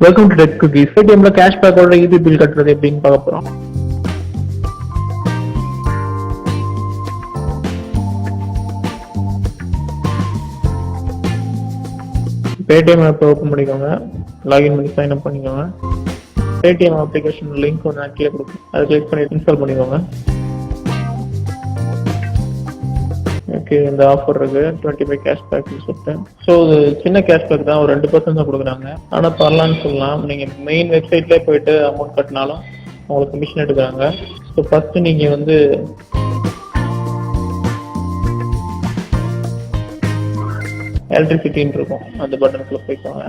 Welcome to tech cookies. PayTMல கேஷ்பேக்கோட easy bill கட்டுறது எப்படின்னு பார்க்க போறோம். PayTM ஆப் ஓப்பன் பண்ணிக்கோங்க. லாகின் பண்ணி சைன் அப் பண்ணிக்கோங்க. PayTM அப்ளிகேஷன் லிங்க் ஒன்று கீழே கொடுக்கும். அதை கிளிக் பண்ணி இன்ஸ்டால் பண்ணிக்கோங்க. ஓகே, இந்த ஆஃபர் இருக்கு 25 கேஷ்பேக் சொல்லிட்டு. ஸோ இது சின்ன கேஷ்பேக் தான், ஒரு 2% தான் கொடுக்குறாங்க. ஆனால் பரலான்னு சொல்லலாம். நீங்கள் மெயின் வெப்சைட்லேயே போயிட்டு அமௌண்ட் கட்டினாலும் உங்களுக்கு கமிஷன் எடுக்கிறாங்க. ஸோ ஃபர்ஸ்ட் நீங்கள் வந்து எலக்ட்ரிசிட்டின்னு இருக்கும், அந்த பட்டனுக்குள்ள போய்க்கோங்க.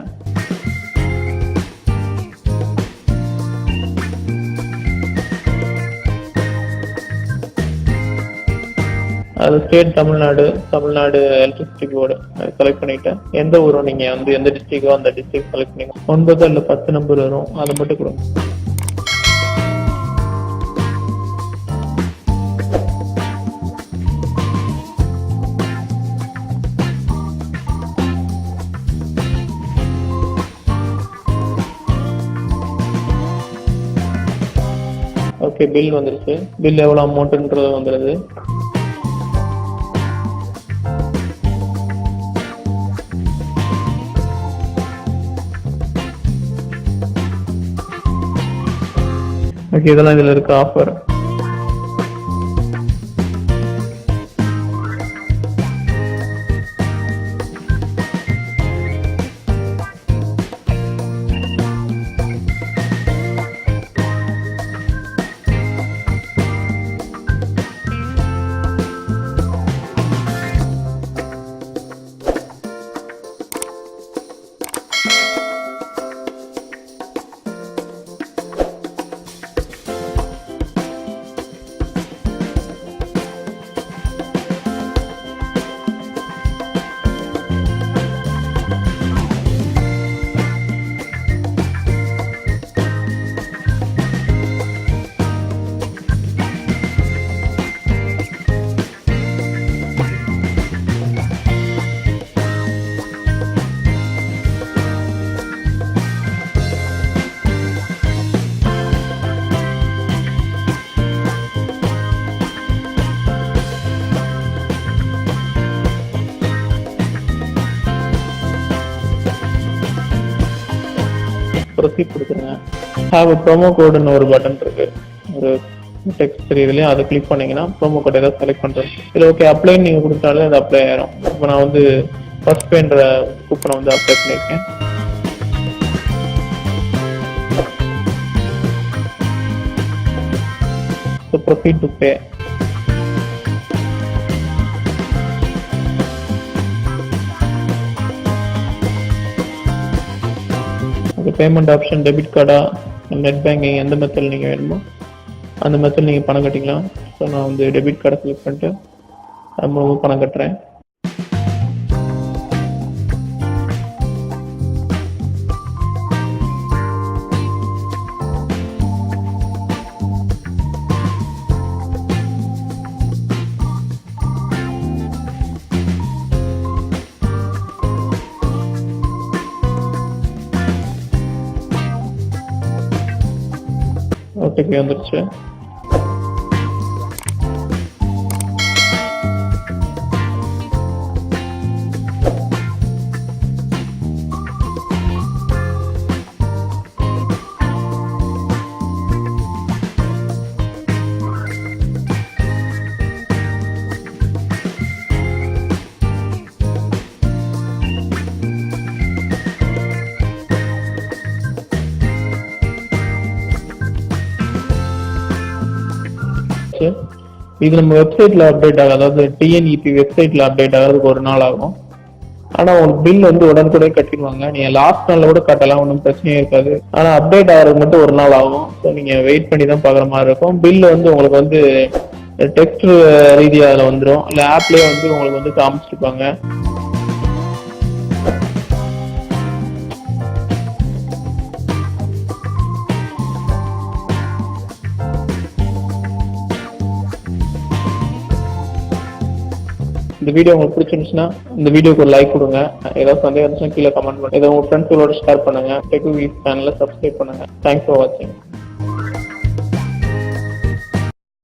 அது state Tamil Nadu electricity board select பண்ணிட்டு எந்த ஊரும் நீங்க வந்து எந்த டிஸ்ட்ரிக்டோ அந்த டிஸ்ட்ரிக்ட் செலக்ட் பண்ணிக்கோங்க. 9 இல்ல 10 நம்பர் வரும், அதை மட்டும் கொடுங்க. ஓகே, பில் வந்துருச்சு. பில் எவ்வளவு அமௌண்ட்ன்றது வந்துருது. ஓகே, இதெல்லாம் இதுல இருக்க ஆஃபர். ப்ரொசீட் கொடுத்துருங்க. ஹாவ் ப்ரோமோ கோடுன்னு ஒரு பட்டன் இருக்கு, ஒரு டெக்ஸ்ட் தெரியுதுலையா, அதை கிளிக் பண்ணீங்கன்னா ப்ரோமோ கோட் ஏதாவது செலக்ட் பண்றேன். இல்லை ஓகே, அப்ளைன்னு நீங்க கொடுத்தாலே அது அப்ளை ஆயிரும். இப்போ நான் வந்து ஃபர்ஸ்ட் பேன்ற கூப்பனை வந்து அப்ளை பண்ணியிருக்கேன். So proceed to pay. Payment option debit கார்டா நெட் பேங்கிங் எந்த மெத்தட் நீங்கள் வேணுமோ அந்த மெத்தட் நீங்கள் பணம் கட்டிக்கலாம். ஸோ நான் வந்து டெபிட் கார்டை செலக்ட் பண்ணிட்டு அது மூலமாக பணம் கட்டுறேன். ஓடிபி வந்துருச்சு. இது நம்ம வெப்சைட்ல அப்டேட் ஆகும், அதாவது TNEB வெப்சைட்ல அப்டேட் ஆகிறதுக்கு ஒரு நாள் ஆகும். ஆனா உங்களுக்கு பில் வந்து உடனுக்குடைய கட்டிடுவாங்க. நீங்க லாஸ்ட் நாள்ல கூட கட்டலாம், ஒன்றும் பிரச்சனையே இருக்காது. ஆனா அப்டேட் ஆகிறது மட்டும் ஒரு நாள் ஆகும். ஸோ நீங்க வெயிட் பண்ணி தான் பாக்குற மாதிரி இருக்கும். பில் வந்து உங்களுக்கு வந்து டெக்ஸ்ட் ரீதியா அதுல வந்துடும், இல்ல ஆப்லயே வந்து உங்களுக்கு வந்து காமிச்சிருப்பாங்க. இந்த வீடியோ உங்களுக்கு பிடிச்சிருந்துச்சுன்னா இந்த வீடியோக்கு ஒரு லைக் கொடுங்க. ஏதாவது சந்தேகம் இருந்துச்சுன்னா கீழே கமெண்ட் பண்ணுங்க. இதை உங்க ஃப்ரெண்ட்ஸோட ஷேர் பண்ணுங்க. டெக் சேனலை சப்ஸ்கிரைப் பண்ணுங்க. தேங்க்ஸ் ஃபார் வாட்சிங்.